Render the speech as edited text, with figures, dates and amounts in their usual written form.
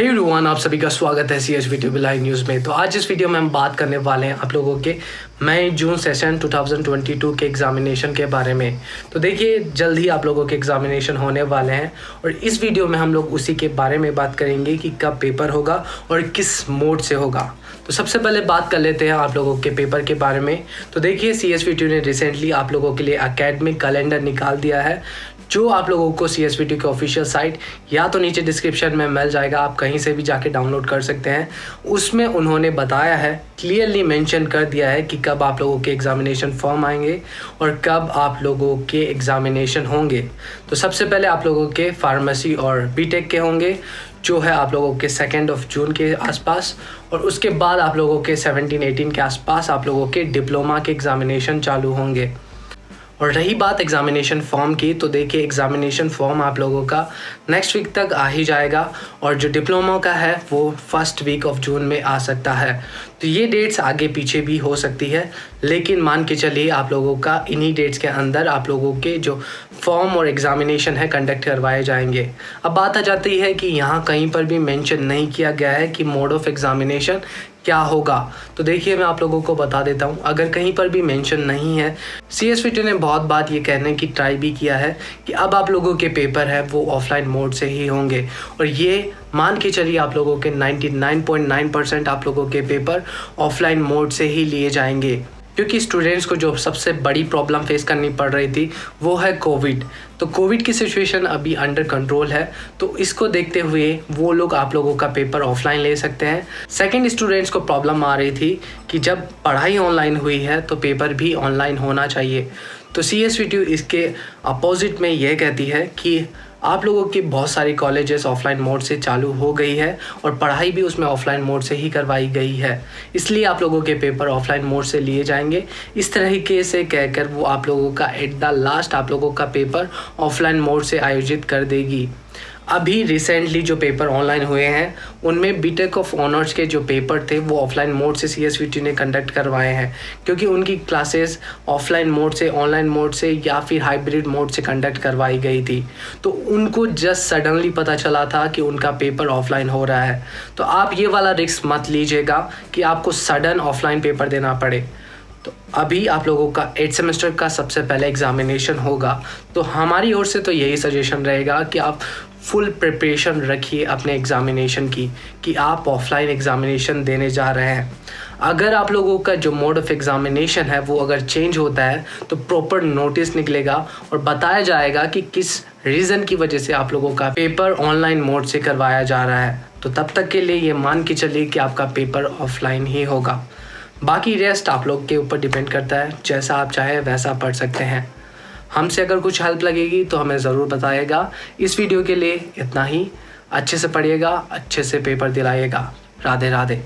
Hey everyone, आप सभी का स्वागत है सीएच वीडियो लाइव न्यूज़ में। तो आज इस वीडियो में हम बात करने वाले हैं आप लोगों के मई जून सेशन 2022 के एग्जामिनेशन के बारे में। तो देखिए, जल्द ही आप लोगों के एग्जामिनेशन होने वाले हैं और इस वीडियो में हम लोग उसी के बारे में बात करेंगे कि कब पेपर होगा और किस मोड से होगा। तो सबसे पहले बात कर लेते हैं आप लोगों के पेपर के बारे में। तो देखिए, CSVT ने रिसेंटली आप लोगों के लिए एकेडमिक कैलेंडर निकाल दिया है, जो आप लोगों को CSVT के ऑफिशियल साइट या तो नीचे डिस्क्रिप्शन में मिल जाएगा, आप कहीं से भी जाके डाउनलोड कर सकते हैं। उसमें उन्होंने बताया है, क्लियरली मेंशन कर दिया है कि कब आप लोगों के एग्जामिनेशन फॉर्म आएंगे और कब आप लोगों के एग्जामिनेशन होंगे। तो सबसे पहले आप लोगों के फार्मेसी और बीटेक के होंगे, जो है आप लोगों के 2 जून के आसपास, और उसके बाद आप लोगों के 17-18 के आसपास आप लोगों के डिप्लोमा के एग्जामिनेशन चालू होंगे। और रही बात एग्जामिनेशन फॉर्म की, तो देखिए एग्जामिनेशन फॉर्म आप लोगों का नेक्स्ट वीक तक आ ही जाएगा और जो डिप्लोमा का है वो फर्स्ट वीक ऑफ जून में आ सकता है। तो ये डेट्स आगे पीछे भी हो सकती है, लेकिन मान के चलिए आप लोगों का इन्हीं डेट्स के अंदर आप लोगों के जो फॉर्म और एग्जामिनेशन है कंडक्ट करवाए जाएंगे। अब बात आ जाती है कि यहाँ कहीं पर भी मेंशन नहीं किया गया है कि मोड ऑफ एग्जामिनेशन क्या होगा। तो देखिए, मैं आप लोगों को बता देता हूँ, अगर कहीं पर भी मेंशन नहीं है, CSVT ने बहुत बात ये कहने की ट्राई भी किया है कि अब आप लोगों के पेपर है वो ऑफलाइन मोड से ही होंगे, और ये मान के चलिए आप लोगों के 99.9% आप लोगों के पेपर ऑफलाइन मोड से ही लिए जाएंगे, क्योंकि स्टूडेंट्स को जो सबसे बड़ी प्रॉब्लम फेस करनी पड़ रही थी वो है कोविड। तो कोविड की सिचुएशन अभी अंडर कंट्रोल है, तो इसको देखते हुए वो लोग आप लोगों का पेपर ऑफलाइन ले सकते हैं। सेकंड, स्टूडेंट्स को प्रॉब्लम आ रही थी कि जब पढ़ाई ऑनलाइन हुई है तो पेपर भी ऑनलाइन होना चाहिए। तो CSVT इसके अपोजिट में यह कहती है कि आप लोगों की बहुत सारी कॉलेजेस ऑफलाइन मोड से चालू हो गई है और पढ़ाई भी उसमें ऑफलाइन मोड से ही करवाई गई है, इसलिए आप लोगों के पेपर ऑफलाइन मोड से लिए जाएंगे। इस तरीके से कहकर वो आप लोगों का एट द लास्ट आप लोगों का पेपर ऑफलाइन मोड से आयोजित कर देगी। अभी रिसेंटली जो पेपर ऑनलाइन हुए हैं उनमें बीटेक ऑफ ऑनर्स के जो पेपर थे वो ऑफलाइन मोड से CSVT ने कंडक्ट करवाए हैं, क्योंकि उनकी क्लासेस ऑफलाइन मोड से, ऑनलाइन मोड से या फिर हाइब्रिड मोड से कंडक्ट करवाई गई थी। तो उनको जस्ट सडनली पता चला था कि उनका पेपर ऑफलाइन हो रहा है। तो आप ये वाला रिस्क मत लीजिएगा कि आपको सडन ऑफलाइन पेपर देना पड़े। तो अभी आप लोगों का 8th सेमेस्टर का सबसे पहले एग्जामिनेशन होगा, तो हमारी ओर से तो यही सजेशन रहेगा कि आप फुल प्रिपरेशन रखिए अपने एग्जामिनेशन की, कि आप ऑफलाइन एग्जामिनेशन देने जा रहे हैं। अगर आप लोगों का जो मोड ऑफ एग्जामिनेशन है वो अगर चेंज होता है तो प्रॉपर नोटिस निकलेगा और बताया जाएगा कि किस रीज़न की वजह से आप लोगों का पेपर ऑनलाइन मोड से करवाया जा रहा है। तो तब तक के लिए ये मान के चलिए कि आपका पेपर ऑफलाइन ही होगा। बाकी रेस्ट आप लोग के ऊपर डिपेंड करता है, जैसा आप चाहे वैसा पढ़ सकते हैं। हमसे अगर कुछ हेल्प लगेगी तो हमें ज़रूर बताइएगा। इस वीडियो के लिए इतना ही। अच्छे से पढ़िएगा, अच्छे से पेपर दिलाइएगा। राधे राधे।